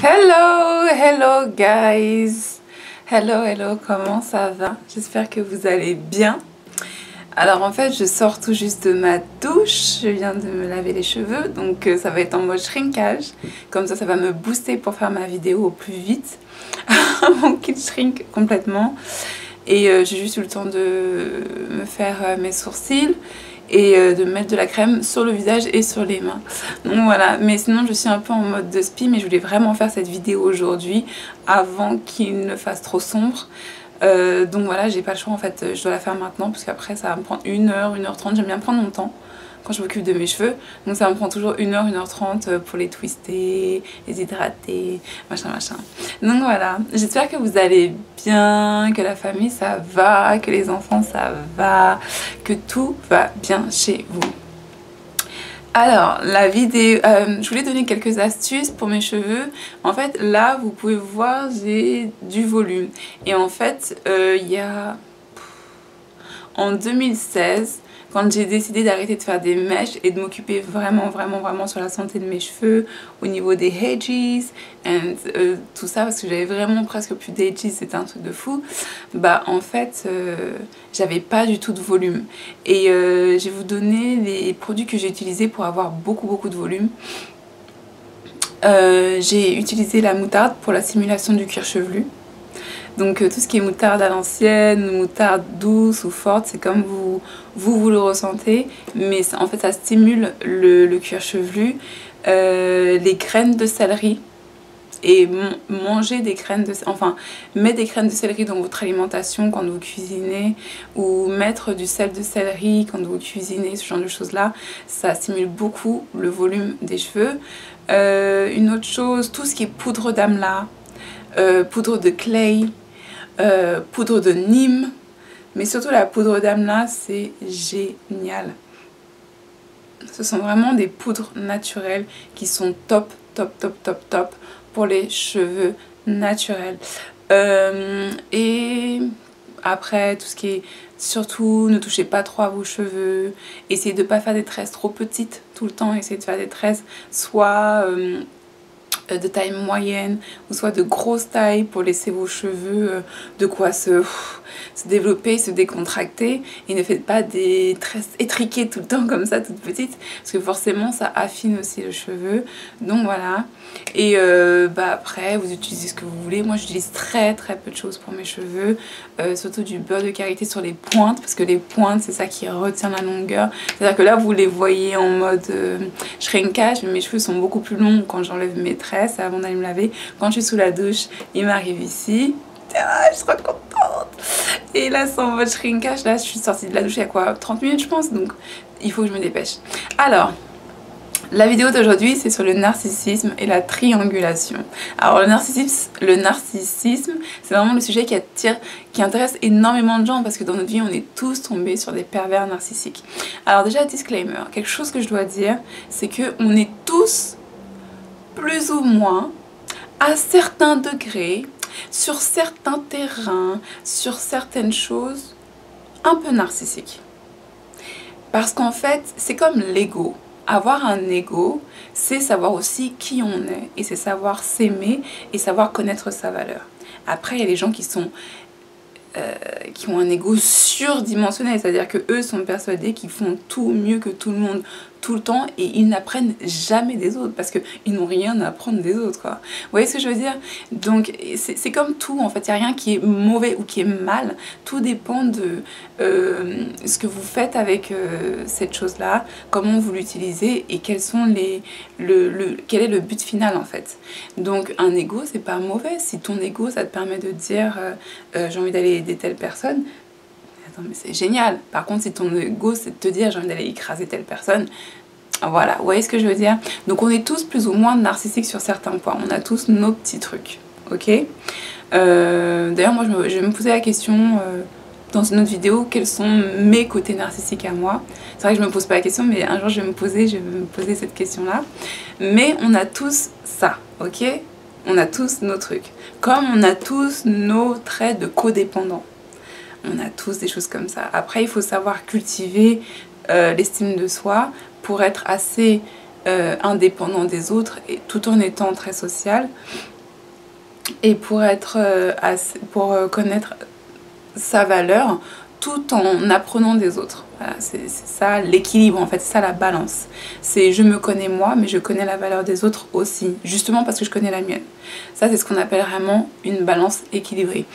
Hello guys. Hello, comment ça va? J'espère que vous allez bien. Alors en fait, je sors tout juste de ma douche, je viens de me laver les cheveux, donc ça va être en mode shrinkage. Comme ça va me booster pour faire ma vidéo au plus vite, avant qu'il shrink complètement. Et j'ai juste eu le temps de me faire mes sourcils et de mettre de la crème sur le visage et sur les mains. Donc voilà, mais sinon je suis un peu en mode de spi, mais je voulais vraiment faire cette vidéo aujourd'hui avant qu'il ne fasse trop sombre. Donc voilà, j'ai pas le choix en fait, je dois la faire maintenant parce qu'après ça va me prendre 1h30, j'aime bien prendre mon temps quand je m'occupe de mes cheveux, donc ça me prend toujours 1h30 pour les twister, les hydrater, machin. Donc voilà, j'espère que vous allez bien, que la famille ça va, que les enfants ça va, que tout va bien chez vous. Alors, la vidéo, je voulais donner quelques astuces pour mes cheveux. En fait, là, vous pouvez voir, j'ai du volume. Et en fait, il y a... En 2016, quand j'ai décidé d'arrêter de faire des mèches et de m'occuper vraiment sur la santé de mes cheveux, au niveau des hedges, et tout ça, parce que j'avais vraiment presque plus d'edges, c'était un truc de fou, bah en fait, j'avais pas du tout de volume. Et je vais vous donner les produits que j'ai utilisés pour avoir beaucoup de volume. J'ai utilisé la moutarde pour la simulation du cuir chevelu. Donc tout ce qui est moutarde à l'ancienne, moutarde douce ou forte, c'est comme vous le ressentez, mais en fait ça stimule le cuir chevelu. Les graines de céleri, et manger des graines de céleri, enfin mettre des graines de céleri dans votre alimentation quand vous cuisinez, ou mettre du sel de céleri quand vous cuisinez, ce genre de choses là, ça stimule beaucoup le volume des cheveux. Une autre chose, tout ce qui est poudre d'amla, poudre de clay, poudre de Nîmes, mais surtout la poudre d'amla, c'est génial. Ce sont vraiment des poudres naturelles qui sont top pour les cheveux naturels. Et après, tout ce qui est... Surtout, ne touchez pas trop à vos cheveux. Essayez de ne pas faire des tresses trop petites tout le temps. Essayez de faire des tresses soit... de taille moyenne ou soit de grosse taille pour laisser vos cheveux de quoi se développer, se décontracter, et ne faites pas des tresses étriquées tout le temps comme ça, toutes petites, parce que forcément ça affine aussi le cheveu. Donc voilà. Et bah après vous utilisez ce que vous voulez. Moi j'utilise très peu de choses pour mes cheveux, surtout du beurre de karité sur les pointes, parce que les pointes c'est ça qui retient la longueur. C'est à dire que là vous les voyez en mode shrinkage, mais mes cheveux sont beaucoup plus longs quand j'enlève mes tresses avant d'aller me laver. Quand je suis sous la douche, il m'arrive ici. Je suis trop contente. Et là, c'est en mode shrinkage. Là, je suis sortie de la douche il y a quoi, 30 minutes, je pense. Donc, il faut que je me dépêche. Alors, la vidéo d'aujourd'hui, c'est sur le narcissisme et la triangulation. Alors, le narcissisme, c'est vraiment le sujet qui intéresse énormément de gens, parce que dans notre vie, on est tous tombés sur des pervers narcissiques. Alors déjà, disclaimer, quelque chose que je dois dire, c'est qu'on est tous, plus ou moins, à certains degrés, sur certains terrains, sur certaines choses, un peu narcissiques. Parce qu'en fait, c'est comme l'ego. Avoir un ego, c'est savoir aussi qui on est, et c'est savoir s'aimer et savoir connaître sa valeur. Après, il y a les gens qui ont un ego surdimensionné, c'est-à-dire que eux sont persuadés qu'ils font tout mieux que tout le monde tout le temps, et ils n'apprennent jamais des autres parce qu'ils n'ont rien à apprendre des autres, quoi. Vous voyez ce que je veux dire? Donc c'est comme tout, en fait, il n'y a rien qui est mauvais ou qui est mal, tout dépend de ce que vous faites avec cette chose-là, comment vous l'utilisez et quels sont quel est le but final, en fait. Donc un ego, c'est pas mauvais. Si ton ego, ça te permet de dire j'ai envie d'aller aider telle personne, mais c'est génial. Par contre, si ton ego c'est de te dire j'ai envie d'aller écraser telle personne, voilà, vous voyez ce que je veux dire? Donc on est tous plus ou moins narcissiques sur certains points, on a tous nos petits trucs, ok? D'ailleurs moi je vais me poser la question dans une autre vidéo, quels sont mes côtés narcissiques à moi. C'est vrai que je me pose pas la question, mais un jour je vais me poser cette question là. Mais on a tous ça, ok? On a tous nos trucs, comme on a tous nos traits de codépendants. On a tous des choses comme ça. Après, il faut savoir cultiver l'estime de soi pour être assez indépendant des autres, et tout en étant très social. Et pour connaître sa valeur, tout en apprenant des autres. Voilà, c'est ça l'équilibre en fait, c'est ça la balance. C'est je me connais moi, mais je connais la valeur des autres aussi, justement parce que je connais la mienne. Ça, c'est ce qu'on appelle vraiment une balance équilibrée.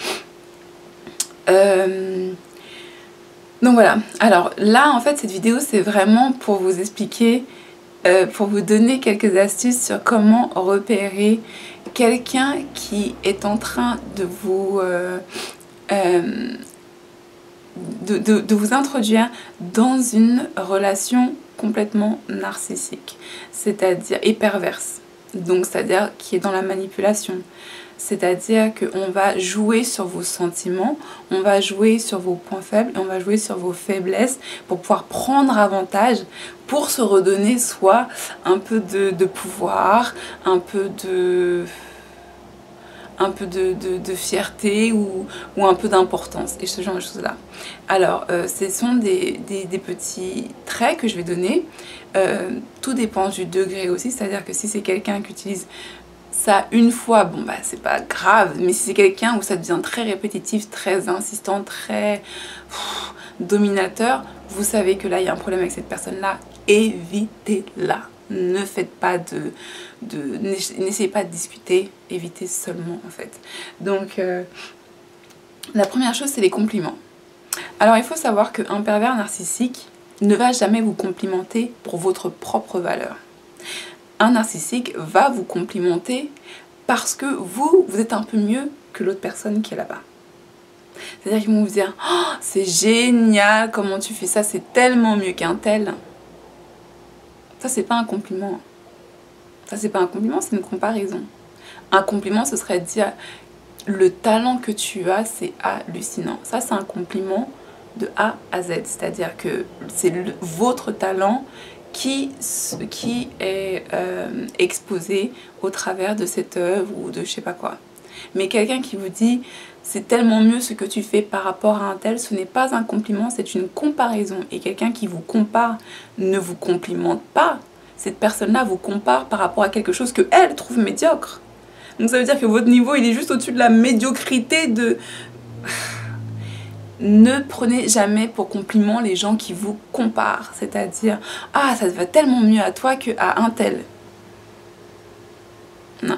Donc voilà, alors là en fait cette vidéo c'est vraiment pour vous expliquer, pour vous donner quelques astuces sur comment repérer quelqu'un qui est en train de vous introduire dans une relation complètement narcissique, c'est-à-dire et perverse, donc c'est-à-dire qui est dans la manipulation. C'est-à-dire qu'on va jouer sur vos sentiments, on va jouer sur vos points faibles, et on va jouer sur vos faiblesses pour pouvoir prendre avantage, pour se redonner soit un peu de pouvoir, un peu de fierté ou un peu d'importance et ce genre de choses là. Alors ce sont des petits traits que je vais donner, tout dépend du degré aussi, c'est à dire que si c'est quelqu'un qui utilise ça une fois, bon bah c'est pas grave, mais si c'est quelqu'un où ça devient très répétitif, très insistant, très dominateur, vous savez que là il y a un problème avec cette personne là, évitez-la. Ne faites pas n'essayez pas de discuter, évitez seulement en fait. Donc la première chose c'est les compliments. Alors il faut savoir qu'un pervers narcissique ne va jamais vous complimenter pour votre propre valeur. Un narcissique va vous complimenter parce que vous êtes un peu mieux que l'autre personne qui est là-bas. C'est-à-dire qu'ils vont vous dire oh, c'est génial, comment tu fais ça, c'est tellement mieux qu'un tel. Ça, c'est pas un compliment. Ça, c'est pas un compliment, c'est une comparaison. Un compliment, ce serait de dire le talent que tu as, c'est hallucinant. Ça, c'est un compliment de A à Z. C'est-à-dire que c'est votre talent qui est exposé au travers de cette œuvre ou de je sais pas quoi. Mais quelqu'un qui vous dit c'est tellement mieux ce que tu fais par rapport à un tel, ce n'est pas un compliment, c'est une comparaison. Et quelqu'un qui vous compare ne vous complimente pas. Cette personne-là vous compare par rapport à quelque chose qu'elle trouve médiocre. Donc ça veut dire que votre niveau, il est juste au-dessus de la médiocrité de... Ne prenez jamais pour compliment les gens qui vous comparent. C'est-à-dire, ah, ça va tellement mieux à toi qu'à un tel. Non.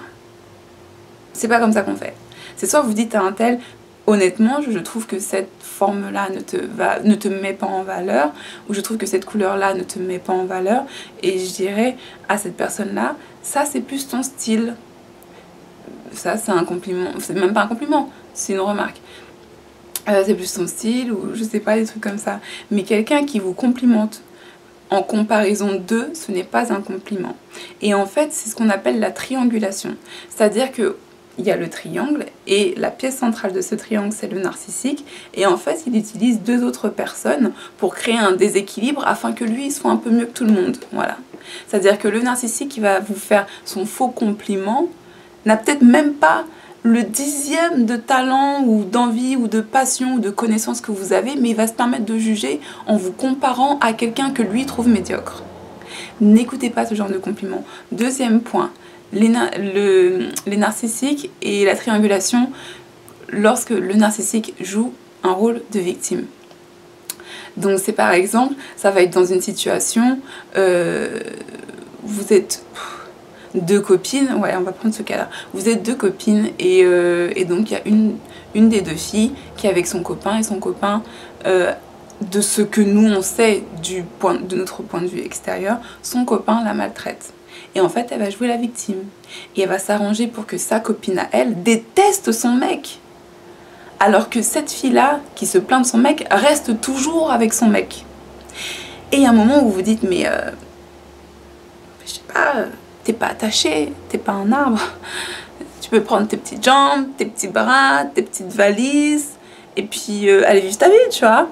C'est pas comme ça qu'on fait. C'est soit vous dites à un tel, honnêtement, je trouve que cette forme-là ne te met pas en valeur, ou je trouve que cette couleur-là ne te met pas en valeur, et je dirais à cette personne-là, ça c'est plus ton style. Ça c'est un compliment, c'est même pas un compliment, c'est une remarque. C'est plus ton style, ou je sais pas, des trucs comme ça. Mais quelqu'un qui vous complimente en comparaison d'eux, ce n'est pas un compliment. Et en fait, c'est ce qu'on appelle la triangulation. C'est-à-dire que il y a le triangle et la pièce centrale de ce triangle c'est le narcissique et en fait il utilise deux autres personnes pour créer un déséquilibre afin que lui soit un peu mieux que tout le monde. Voilà. C'est-à-dire que le narcissique qui va vous faire son faux compliment n'a peut-être même pas le 10e de talent ou d'envie ou de passion ou de connaissance que vous avez, mais il va se permettre de juger en vous comparant à quelqu'un que lui trouve médiocre. N'écoutez pas ce genre de compliment. Deuxième point, les narcissiques et la triangulation lorsque le narcissique joue un rôle de victime. Donc c'est par exemple, ça va être dans une situation, vous êtes deux copines, ouais on va prendre ce cas là, vous êtes deux copines et donc il y a une des deux filles qui est avec son copain et son copain, de ce que nous on sait de notre point de vue extérieur, son copain la maltraite. Et en fait, elle va jouer la victime. Et elle va s'arranger pour que sa copine à elle déteste son mec. Alors que cette fille-là, qui se plaint de son mec, reste toujours avec son mec. Et il y a un moment où vous vous dites, mais... je sais pas, t'es pas attaché, t'es pas un arbre. Tu peux prendre tes petites jambes, tes petits bras, tes petites valises... et puis aller vivre ta vie, tu vois.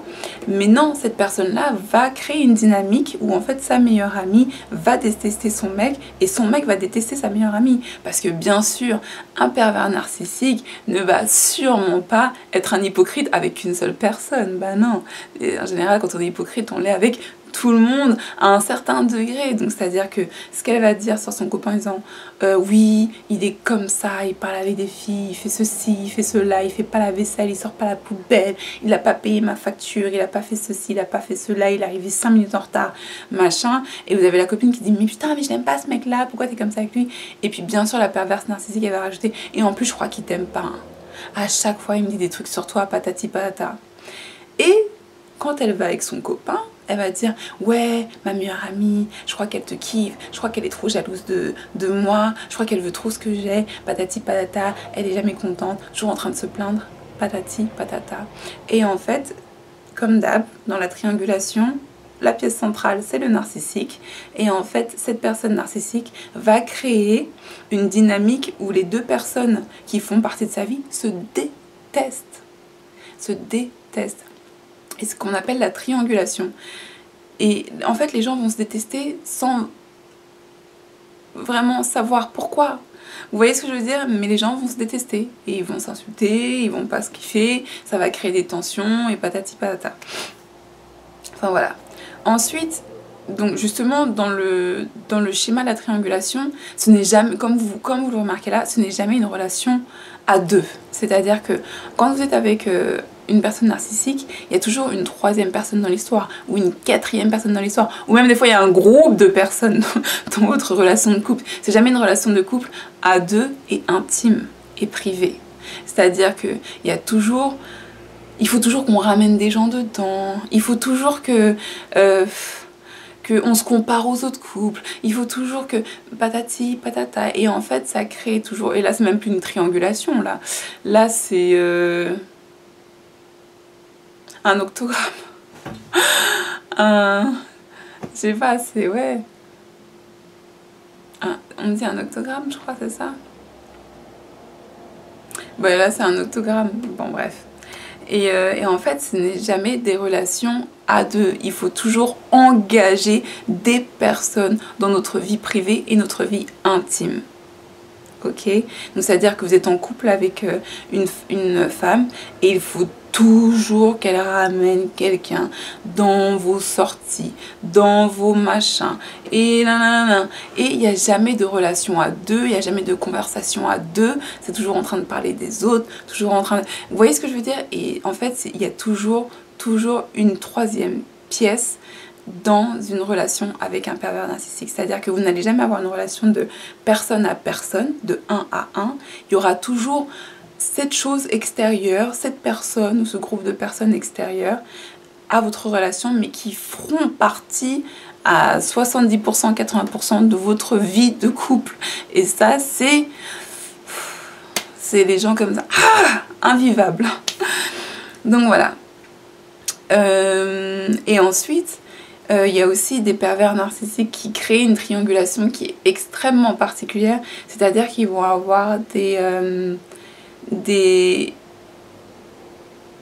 Mais non, cette personne-là va créer une dynamique où en fait sa meilleure amie va détester son mec et son mec va détester sa meilleure amie. Parce que bien sûr, un pervers narcissique ne va sûrement pas être un hypocrite avec une seule personne. Bah non. Et en général, quand on est hypocrite, on l'est avec tout le monde à un certain degré. Donc c'est-à-dire que ce qu'elle va dire sur son copain en disant oui, il est comme ça, il parle avec des filles, il fait ceci, il fait cela, il fait pas la vaisselle, il sort pas la poubelle, il a pas payé ma facture, il a pas fait ceci, il a pas fait cela, il est arrivé 5 minutes en retard, machin. Et vous avez la copine qui dit mais putain, mais je n'aime pas ce mec là, pourquoi t'es comme ça avec lui? Et puis bien sûr la perverse narcissique elle va rajouter et en plus je crois qu'il t'aime pas, hein. À chaque fois il me dit des trucs sur toi, patati patata. Et quand elle va avec son copain, elle va dire ouais, ma meilleure amie, je crois qu'elle te kiffe, je crois qu'elle est trop jalouse de moi, je crois qu'elle veut trop ce que j'ai, patati patata, elle est jamais contente, toujours en train de se plaindre, patati patata. Et en fait, comme d'hab, dans la triangulation, la pièce centrale c'est le narcissique, et en fait cette personne narcissique va créer une dynamique où les deux personnes qui font partie de sa vie se détestent. Et ce qu'on appelle la triangulation. Et en fait les gens vont se détester sans vraiment savoir pourquoi. Vous voyez ce que je veux dire? Mais les gens vont se détester et ils vont s'insulter, ils vont pas se kiffer, ça va créer des tensions et patati patata. Enfin voilà. Ensuite, donc justement dans le schéma de la triangulation, ce n'est jamais, comme vous le remarquez là, ce n'est jamais une relation à deux. C'est-à-dire que quand vous êtes avec une personne narcissique, il y a toujours une troisième personne dans l'histoire, ou une quatrième personne dans l'histoire, ou même des fois il y a un groupe de personnes dans votre relation de couple. C'est jamais une relation de couple à deux et intime et privée. C'est-à-dire que il faut toujours qu'on ramène des gens dedans, il faut toujours que on se compare aux autres couples, il faut toujours que patati patata, et en fait ça crée toujours, et là c'est même plus une triangulation, là c'est un octogramme, je sais pas, c'est ouais, on me dit un octogramme je crois, c'est ça, bah là c'est un octogramme, bon bref. Et en fait, ce n'est jamais des relations à deux. Il faut toujours engager des personnes dans notre vie privée et notre vie intime. Ok? Donc, c'est-à-dire que vous êtes en couple avec une femme et il faut toujours qu'elle ramène quelqu'un dans vos sorties, dans vos machins, et nanana. Et il n'y a jamais de relation à deux, il n'y a jamais de conversation à deux, c'est toujours en train de parler des autres, toujours en train de... Vous voyez ce que je veux dire? Et en fait, il y a toujours une troisième pièce dans une relation avec un pervers narcissique. C'est-à-dire que vous n'allez jamais avoir une relation de personne à personne, de un à un. Il y aura toujours cette chose extérieure, cette personne ou ce groupe de personnes extérieures à votre relation, mais qui feront partie à 70%, 80% de votre vie de couple. Et ça, c'est les gens comme ça. Invivable. Donc voilà. Et ensuite, il y a aussi des pervers narcissiques qui créent une triangulation qui est extrêmement particulière. C'est-à-dire qu'ils vont avoir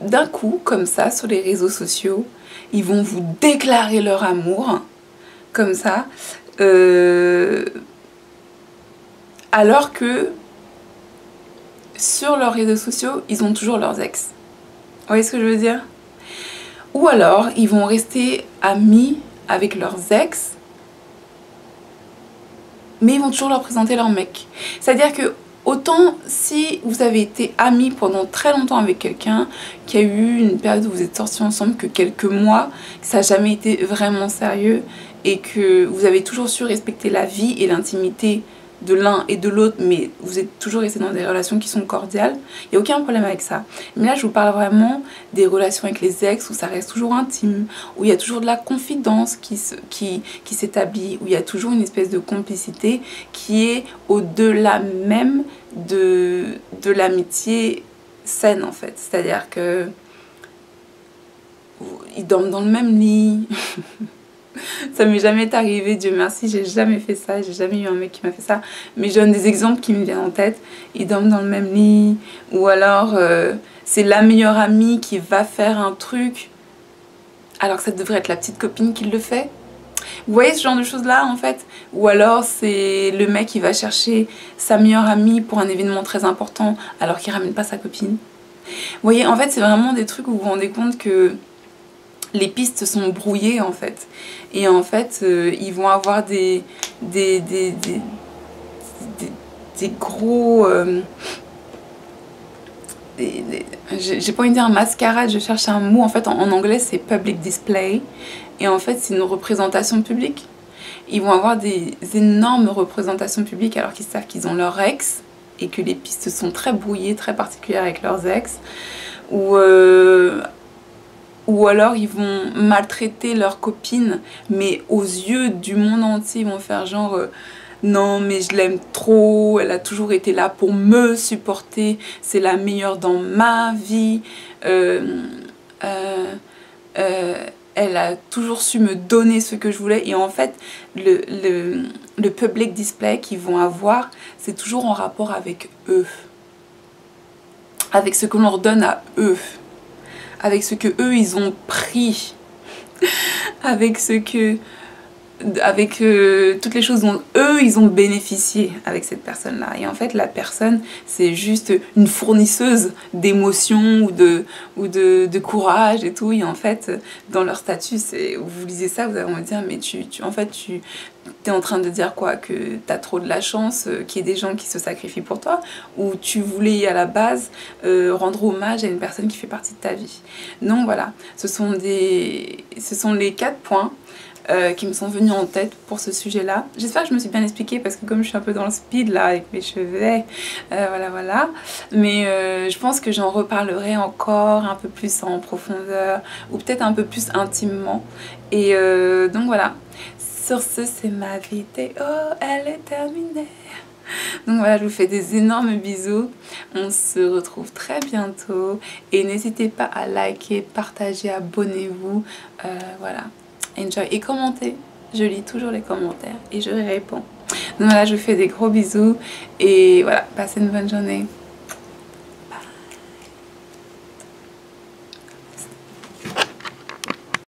d'un coup, comme ça, sur les réseaux sociaux, ils vont vous déclarer leur amour, comme ça, alors que sur leurs réseaux sociaux, ils ont toujours leurs ex. Vous voyez ce que je veux dire? Ou alors, ils vont rester amis avec leurs ex, mais ils vont toujours leur présenter leur mec. C'est-à-dire que autant si vous avez été amis pendant très longtemps avec quelqu'un, qu'il y a eu une période où vous êtes sortis ensemble que quelques mois, que ça n'a jamais été vraiment sérieux et que vous avez toujours su respecter la vie et l'intimité de l'un et de l'autre, mais vous êtes toujours resté dans des relations qui sont cordiales, il n'y a aucun problème avec ça. Mais là, je vous parle vraiment des relations avec les ex où ça reste toujours intime, où il y a toujours de la confidence qui s'établit, où il y a toujours une espèce de complicité qui est au-delà même de l'amitié saine, en fait. C'est-à-dire que ils dorment dans le même lit. Ça m'est jamais arrivé, Dieu merci, j'ai jamais fait ça, j'ai jamais eu un mec qui m'a fait ça, mais je donne des exemples qui me viennent en tête. Ils dorment dans le même lit, ou alors c'est la meilleure amie qui va faire un truc alors que ça devrait être la petite copine qui le fait. Vous voyez ce genre de choses là en fait? Ou alors c'est le mec qui va chercher sa meilleure amie pour un événement très important alors qu'il ramène pas sa copine. Vous voyez, en fait c'est vraiment des trucs où vous vous rendez compte que les pistes sont brouillées en fait. Et en fait, ils vont avoir des gros... j'ai pas envie de dire mascarade, je cherche un mot. En fait, en anglais, c'est public display. Et en fait, c'est une représentation publique. Ils vont avoir des énormes représentations publiques alors qu'ils savent qu'ils ont leur ex et que les pistes sont très brouillées, très particulières avec leurs ex. Ou alors ils vont maltraiter leur copine, mais aux yeux du monde entier, ils vont faire genre non mais je l'aime trop, elle a toujours été là pour me supporter, c'est la meilleure dans ma vie, elle a toujours su me donner ce que je voulais. Et en fait, le public display qu'ils vont avoir, c'est toujours en rapport avec eux, avec ce que l'on leur donne à eux, avec ce que eux ils ont pris, avec ce que, toutes les choses dont eux ils ont bénéficié avec cette personne là. Et en fait la personne c'est juste une fournisseuse d'émotions ou de courage et tout. Et en fait dans leur statut, vous lisez ça, vous allez me dire mais tu es en train de dire quoi, que tu as trop de la chance qu'il y ait des gens qui se sacrifient pour toi, ou tu voulais à la base rendre hommage à une personne qui fait partie de ta vie. Donc voilà, ce sont les 4 points qui me sont venus en tête pour ce sujet-là. J'espère que je me suis bien expliquée parce que comme je suis un peu dans le speed là avec mes cheveux, voilà. Mais je pense que j'en reparlerai encore un peu plus en profondeur ou peut-être un peu plus intimement. Et donc voilà. Sur ce, c'est ma vidéo, elle est terminée. Donc voilà, je vous fais des énormes bisous. On se retrouve très bientôt. Et n'hésitez pas à liker, partager, abonnez-vous. Voilà. Enjoy et commentez. Je lis toujours les commentaires et je réponds. Donc voilà, je vous fais des gros bisous. Et voilà, passez une bonne journée.